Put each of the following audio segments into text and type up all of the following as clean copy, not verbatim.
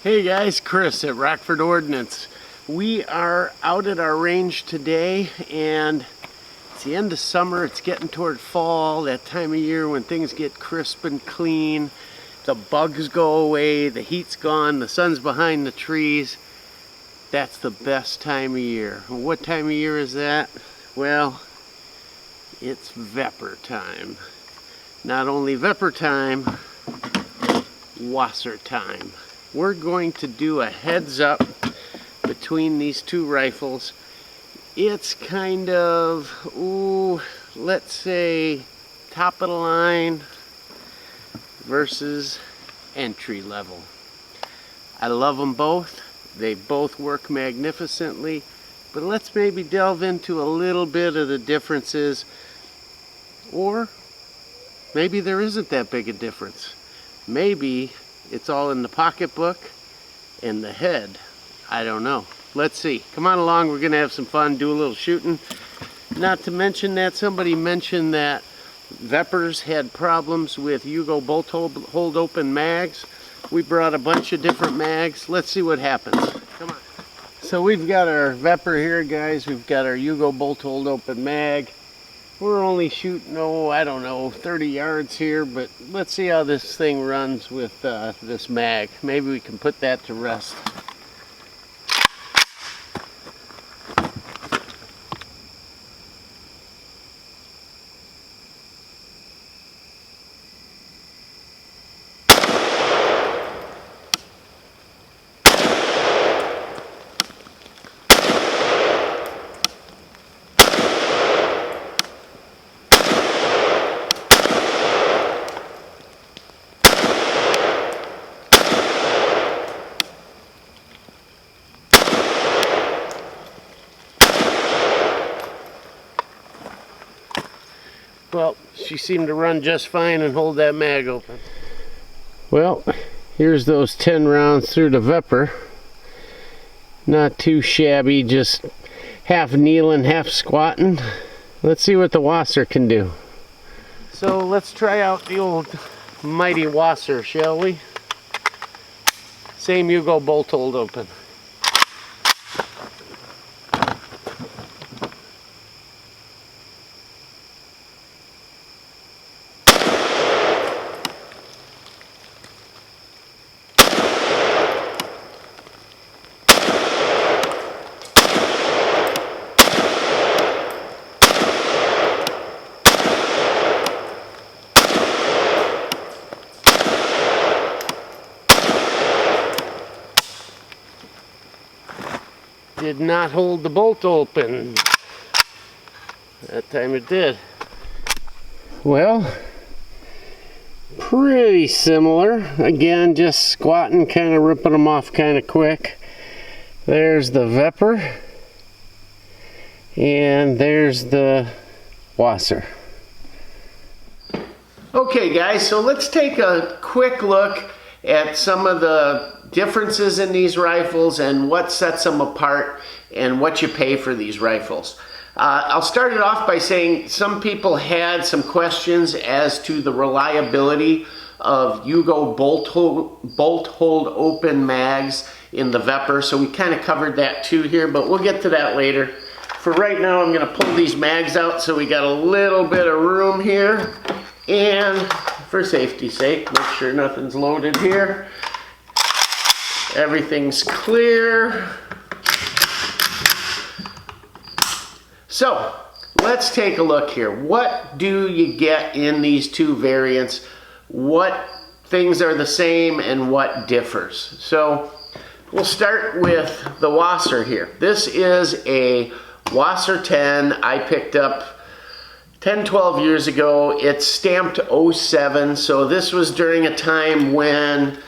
Hey guys, Chris at Rockford Ordnance. We are out at our range today and it's the end of summer, it's getting toward fall, that time of year when things get crisp and clean, the bugs go away, the heat's gone, the sun's behind the trees. That's the best time of year. What time of year is that? Well, it's Vepr time. Not only Vepr time, Wasr time. We're going to do a heads up between these two rifles. It's kind of, let's say top of the line versus entry level. I love them both. They both work magnificently, but let's maybe delve into a little bit of the differences, or maybe there isn't that big a difference. Maybe it's all in the pocketbook and the head. I don't know. Let's see. Come on along, we're gonna have some fun, do a little shooting. Not to mention that somebody mentioned that Veprs had problems with Yugo bolt hold open mags. We brought a bunch of different mags. Let's see what happens. Come on. So we've got our Vepr here, guys. We've got our Yugo bolt hold open mag. We're only shooting, I don't know, 30 yards here, but let's see how this thing runs with this mag. Maybe we can put that to rest. Well, she seemed to run just fine and hold that mag open. Well, here's those 10 rounds through the Vepr. Not too shabby, just half kneeling, half squatting. Let's see what the Wasr can do. So let's try out the old mighty Wasr, shall we? Same Yugo bolt hold open. Did not hold the bolt open. That time it did. Well, pretty similar. Again, just squatting, kind of ripping them off kind of quick. There's the Vepr. And there's the Wasr. Okay guys, so let's take a quick look at some of the differences in these rifles and what sets them apart and what you pay for these rifles. I'll start it off by saying some people had some questions as to the reliability of Yugo bolt hold open mags in the Vepr, so we kind of covered that too here, but we'll get to that later. For right now, I'm going to pull these mags out so we got a little bit of room here, and for safety's sake, make sure nothing's loaded here. Everything's clear. So let's take a look here. What do you get in these two variants? What things are the same and what differs? So we'll start with the Wasr here. This is a Wasr 10 I picked up 10-12 years ago. It's stamped 07, so this was during a time when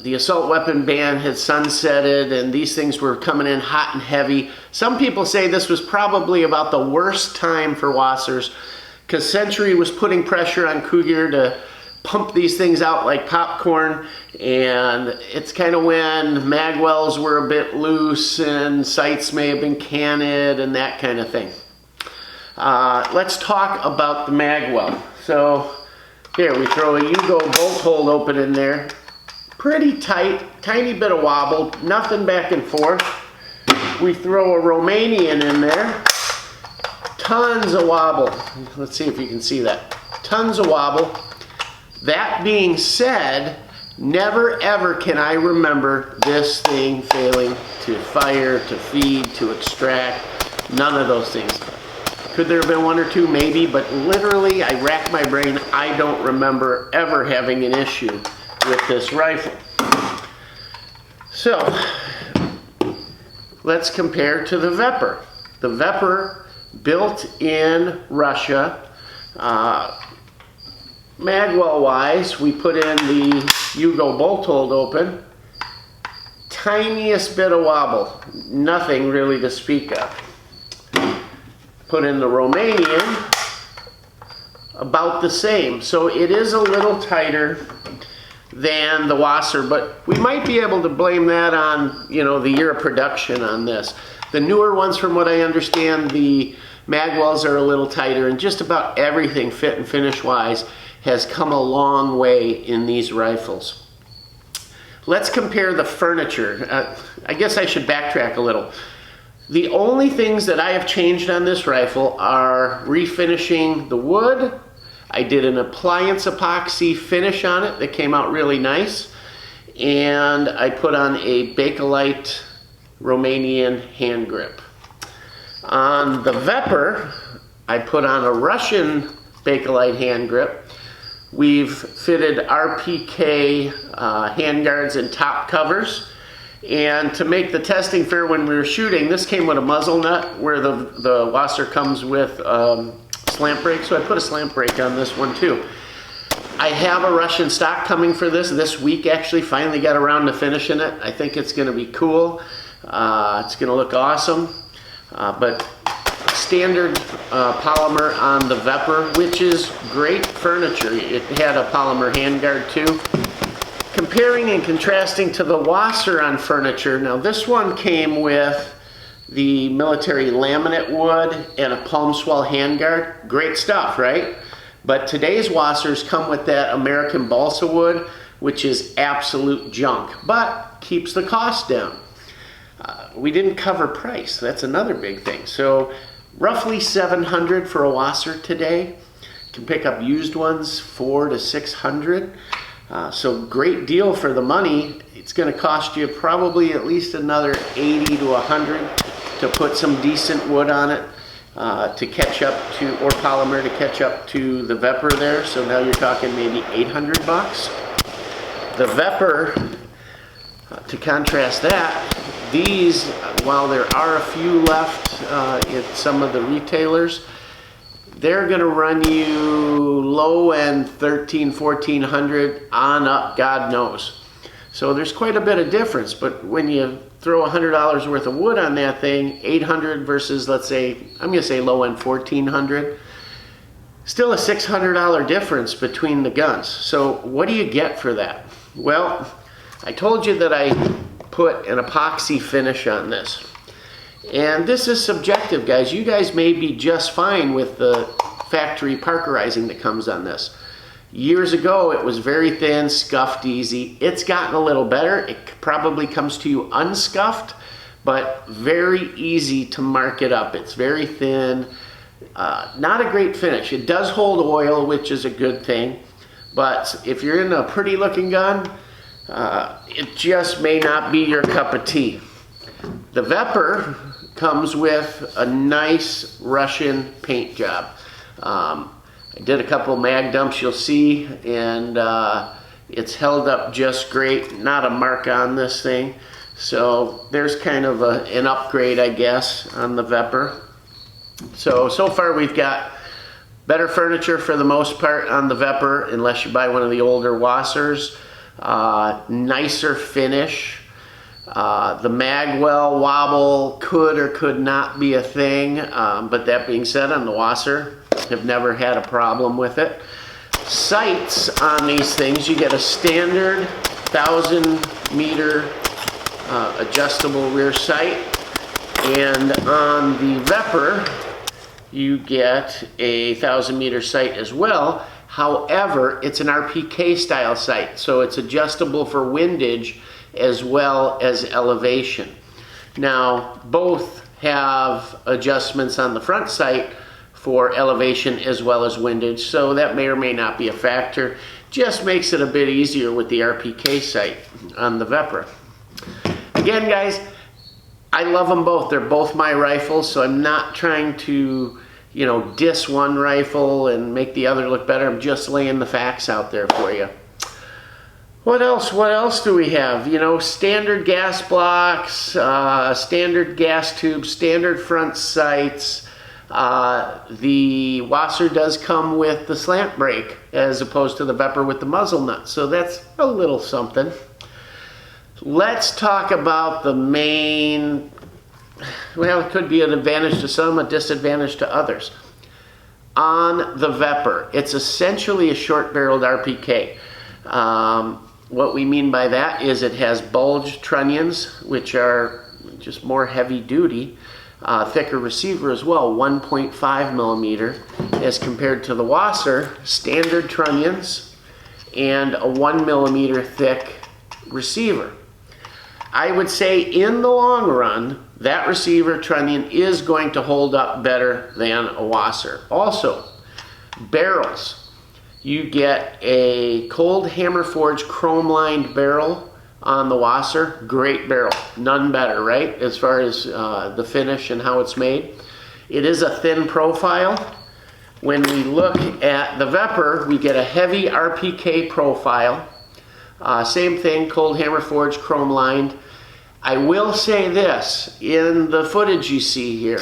the assault weapon ban had sunsetted and these things were coming in hot and heavy. Some people say this was probably about the worst time for Wasrs because Century was putting pressure on Cougar to pump these things out like popcorn, and it's kind of when magwells were a bit loose and sights may have been canted and that kind of thing. Let's talk about the magwell. So here we throw a Yugo bolt hold open in there. pretty tight, tiny bit of wobble, nothing back and forth. We throw a Romanian in there, tons of wobble. Let's see if you can see that. Tons of wobble. That being said, never ever can I remember this thing failing to fire, to feed, to extract, none of those things. Could there have been one or two? Maybe, but literally I racked my brain. I don't remember ever having an issue with this rifle. So, let's compare to the Vepr. The Vepr, built in Russia, magwell wise, we put in the Yugo bolt hold open. Tiniest bit of wobble, nothing really to speak of. Put in the Romanian, about the same. So it is a little tighter than the Wasr, but we might be able to blame that on, you know, the year of production on this. The newer ones, from what I understand, the magwells are a little tighter, and just about everything fit and finish wise has come a long way in these rifles. Let's compare the furniture. I guess I should backtrack a little. The only things that I have changed on this rifle are refinishing the wood. I did an appliance epoxy finish on it that came out really nice. And I put on a Bakelite Romanian hand grip. On the Vepr, I put on a Russian Bakelite hand grip. We've fitted RPK handguards and top covers. And to make the testing fair when we were shooting, this came with a muzzle nut where the Wasr comes with slant brake, so I put a slant brake on this one too. I have a Russian stock coming for this week. Actually, finally got around to finishing it. I think it's going to be cool. It's going to look awesome. But standard polymer on the Vepr, which is great furniture. It had a polymer handguard too. Comparing and contrasting to the Wasr on furniture, now this one came with the military laminate wood and a palm swell handguard. Great stuff, right? But today's Wasrs come with that American balsa wood, which is absolute junk, but keeps the cost down. We didn't cover price. That's another big thing. So roughly $700 for a Wasr today. You can pick up used ones, $400 to $600. So great deal for the money. It's going to cost you probably at least another $80 to $100 to put some decent wood on it to catch up to, or polymer to catch up to the Vepr there. So now you're talking maybe $800. The Vepr, to contrast that, these, while there are a few left at some of the retailers, they're going to run you low end $1,300, $1,400 on up, God knows. So there's quite a bit of difference, but when you throw $100 worth of wood on that thing, $800 versus, let's say, I'm going to say low end $1,400, still a $600 difference between the guns. So what do you get for that? Well, I told you that I put an epoxy finish on this. And this is subjective, guys. You guys may be just fine with the factory parkerizing that comes on this. Years ago, it was very thin, scuffed easy. It's gotten a little better. It probably comes to you unscuffed, but very easy to mark it up. It's very thin, not a great finish. It does hold oil, which is a good thing, but if you're in a pretty looking gun, it just may not be your cup of tea. The Vepr comes with a nice Russian paint job. I did a couple mag dumps, you'll see, and it's held up just great. Not a mark on this thing. So there's kind of an upgrade, I guess, on the Vepr. So far we've got better furniture for the most part on the Vepr, unless you buy one of the older Wasrs. Nicer finish. The magwell wobble could or could not be a thing, but that being said, on the Wasr, have never had a problem with it. Sights on these things, you get a standard 1,000-meter adjustable rear sight, and on the Vepr, you get a 1,000-meter sight as well. However, it's an RPK style sight, so it's adjustable for windage as well as elevation. Now, both have adjustments on the front sight for elevation as well as windage, so that may or may not be a factor. Just makes it a bit easier with the RPK sight on the Vepr. Again, guys, I love them both. They're both my rifles, so I'm not trying to, you know, diss one rifle and make the other look better. I'm just laying the facts out there for you. What else? What else do we have? You know, standard gas blocks, standard gas tubes, standard front sights. The Wasr does come with the slant brake as opposed to the Vepr with the muzzle nut, so that's a little something. Let's talk about the main, well, it could be an advantage to some, a disadvantage to others. On the Vepr, it's essentially a short-barreled RPK. What we mean by that is it has bulged trunnions, which are just more heavy-duty, thicker receiver as well, 1.5 millimeter, as compared to the Wasr, standard trunnions, and a 1 millimeter thick receiver. I would say in the long run, that receiver trunnion is going to hold up better than a Wasr. Also, barrels. You get a cold hammer forged chrome lined barrel on the Wasr. Great barrel, none better, right? As far as the finish and how it's made. It is a thin profile. When we look at the Vepr, we get a heavy RPK profile. Same thing, cold hammer forged, chrome lined. I will say this, in the footage you see here,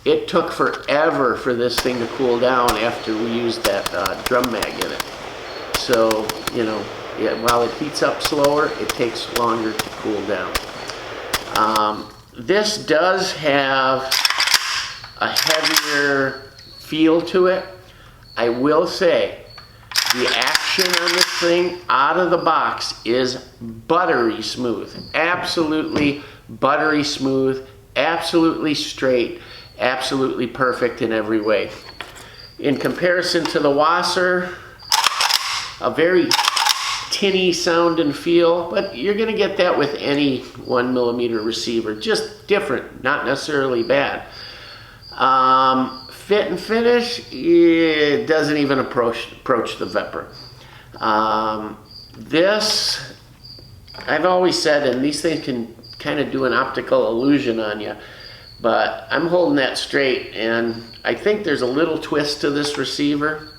it took forever for this thing to cool down after we used that drum mag in it. So, you know, yeah, while it heats up slower, it takes longer to cool down. This does have a heavier feel to it. I will say, the action on this thing out of the box is buttery smooth. Absolutely buttery smooth, absolutely straight, absolutely perfect in every way. In comparison to the Wasr, a very tinny sound and feel, but you're going to get that with any 1 millimeter receiver. Just different, not necessarily bad. Fit and finish, it doesn't even approach the Vepr. This, I've always said, and these things can kind of do an optical illusion on you, but I'm holding that straight, and I think there's a little twist to this receiver.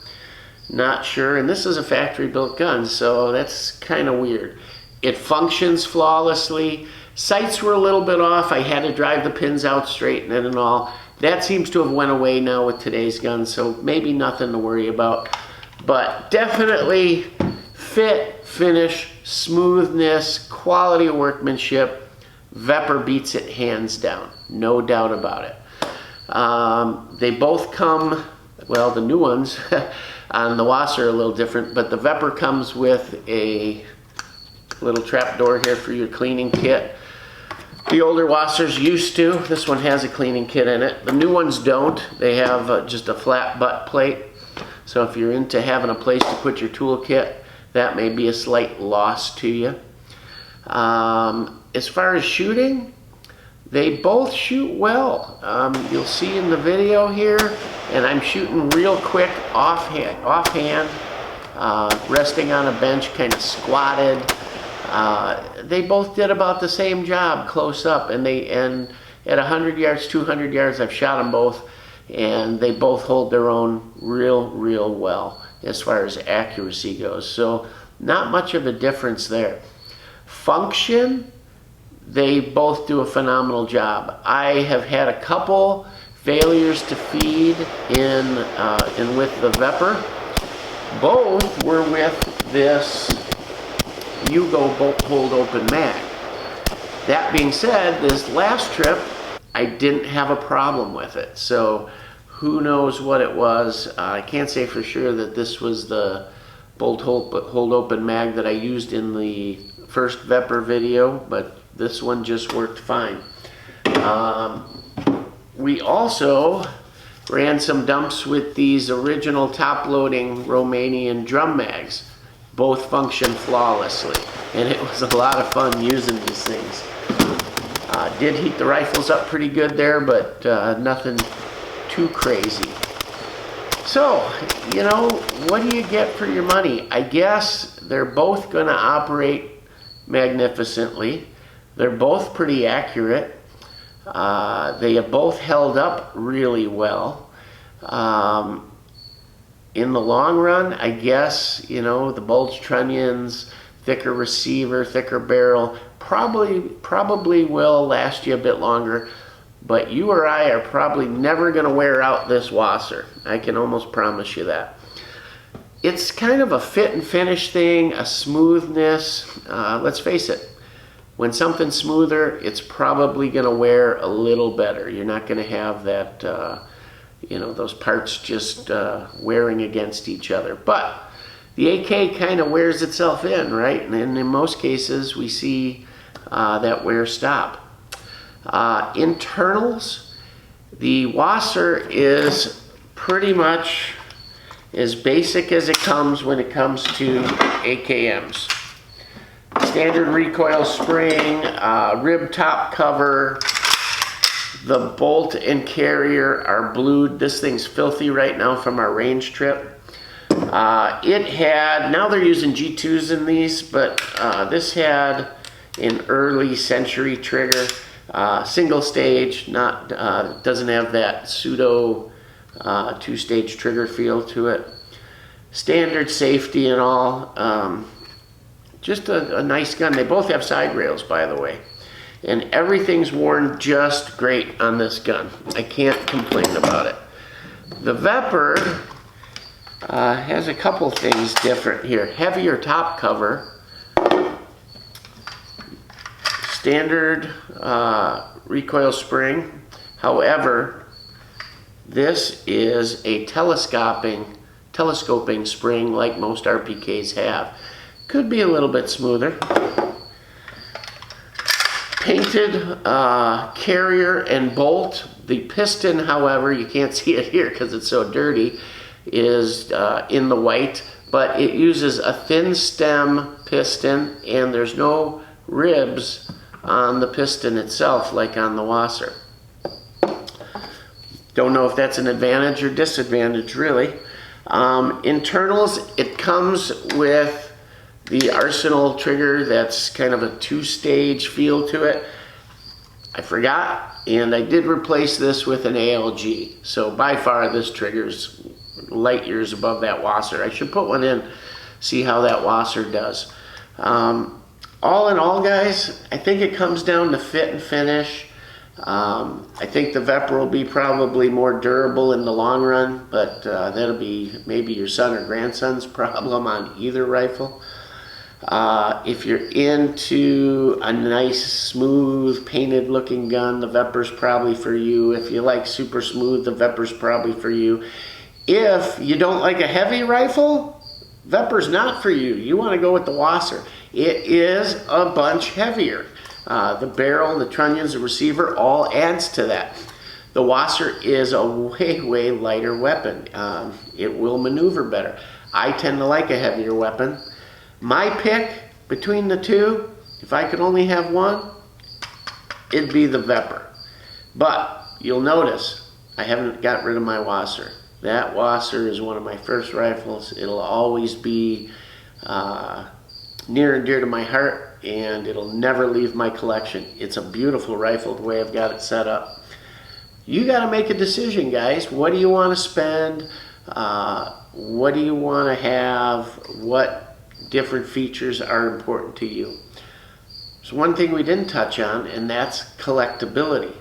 Not sure, and this is a factory built gun, so that's kind of weird. It functions flawlessly. Sights were a little bit off. I had to drive the pins out, straighten it and all. That seems to have went away now with today's gun, so maybe nothing to worry about. But definitely fit, finish, smoothness, quality of workmanship. Vepr beats it hands down, no doubt about it. They both come, well, the new ones on the Wasr are a little different, but the Vepr comes with a little trap door here for your cleaning kit. The older Wasrs used to. This one has a cleaning kit in it. The new ones don't. They have just a flat butt plate. So if you're into having a place to put your toolkit, that may be a slight loss to you. As far as shooting, they both shoot well. You'll see in the video here, and I'm shooting real quick offhand, resting on a bench, kind of squatted. They both did about the same job close up, and at 100 yards, 200 yards, I've shot them both, and they both hold their own real well as far as accuracy goes. So not much of a difference there. Function, they both do a phenomenal job. I have had a couple failures to feed in with the Vepr. Both were with this Yugo bolt hold open mag. That being said, this last trip I didn't have a problem with it, so who knows what it was. I can't say for sure that this was the bolt hold open mag that I used in the first Vepr video, but this one just worked fine. We also Ran some dumps with these original top-loading Romanian drum mags. Both function flawlessly, and it was a lot of fun using these things. Did heat the rifles up pretty good there, but nothing too crazy. So, you know, what do you get for your money? I guess they're both going to operate magnificently. They're both pretty accurate. They have both held up really well. In the long run, I guess, you know, the bulge trunnions, thicker receiver, thicker barrel, probably will last you a bit longer. But you or I are probably never going to wear out this Wasr. I can almost promise you that. It's kind of a fit and finish thing, a smoothness. Let's face it, when something's smoother, it's probably going to wear a little better. You're not going to have that, you know, those parts just wearing against each other. But the AK kind of wears itself in, right? And in most cases, we see that wear stop. Internals, the Wasr is pretty much as basic as it comes when it comes to AKMs. Standard recoil spring, rib top cover, the bolt and carrier are blued. This thing's filthy right now from our range trip. It had, now they're using G2s in these, but this had an early century trigger. Single stage, not doesn't have that pseudo two-stage trigger feel to it. Standard safety and all. Just a nice gun. They both have side rails, by the way. And everything's worn just great on this gun. I can't complain about it. The Vepr has a couple things different here. Heavier top cover. Standard recoil spring. However, this is a telescoping spring like most RPKs have. Could be a little bit smoother. Painted carrier and bolt. The piston, however, you can't see it here because it's so dirty, is in the white, but it uses a thin stem piston and there's no ribs on the piston itself like on the Wasr. Don't know if that's an advantage or disadvantage really. Internals, it comes with the Arsenal trigger that's kind of a two-stage feel to it. I forgot, and I did replace this with an ALG. So by far this trigger's light years above that Wasr. I should put one in, see how that Wasr does. All in all, guys, I think it comes down to fit and finish. I think the Vepr will be probably more durable in the long run, but that'll be maybe your son or grandson's problem on either rifle. If you're into a nice, smooth, painted looking gun, the Vepr's probably for you. If you like super smooth, the Vepr's probably for you. If you don't like a heavy rifle, Vepr's not for you. You want to go with the Wasr. It is a bunch heavier. The barrel, the trunnions, the receiver, all adds to that. The Wasr is a way lighter weapon. It will maneuver better. I tend to like a heavier weapon. My pick between the two, if I could only have one, it'd be the Vepr. But you'll notice I haven't got rid of my Wasr. That Wasr is one of my first rifles. It'll always be near and dear to my heart, and it'll never leave my collection. It's a beautiful rifle the way I've got it set up. You got to make a decision, guys. What do you want to spend? What do you want to have? What different features are important to you? So one thing we didn't touch on, and that's collectability.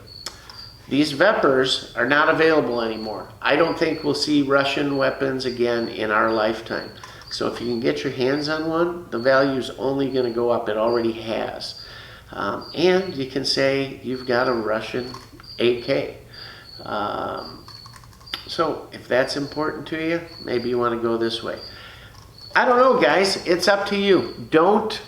These Veprs are not available anymore. I don't think we'll see Russian weapons again in our lifetime. So if you can get your hands on one, the value is only going to go up. It already has. And you can say you've got a Russian AK. So if that's important to you, maybe you want to go this way. I don't know, guys. It's up to you. Don't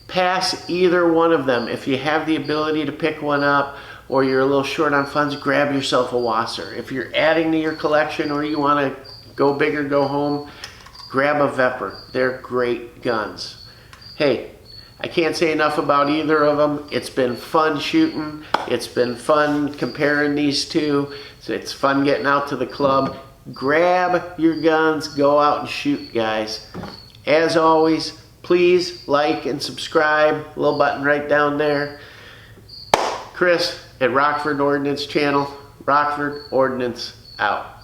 pass either one of them. If you have the ability to pick one up, or you're a little short on funds, grab yourself a Wasr. If you're adding to your collection or you want to go big or go home, grab a Vepr. They're great guns. Hey, I can't say enough about either of them. It's been fun shooting. It's been fun comparing these two. It's fun getting out to the club. Grab your guns, go out and shoot, guys. As always, please like and subscribe. Little button right down there. Chris at Rockford Ordnance Channel. Rockford Ordnance out.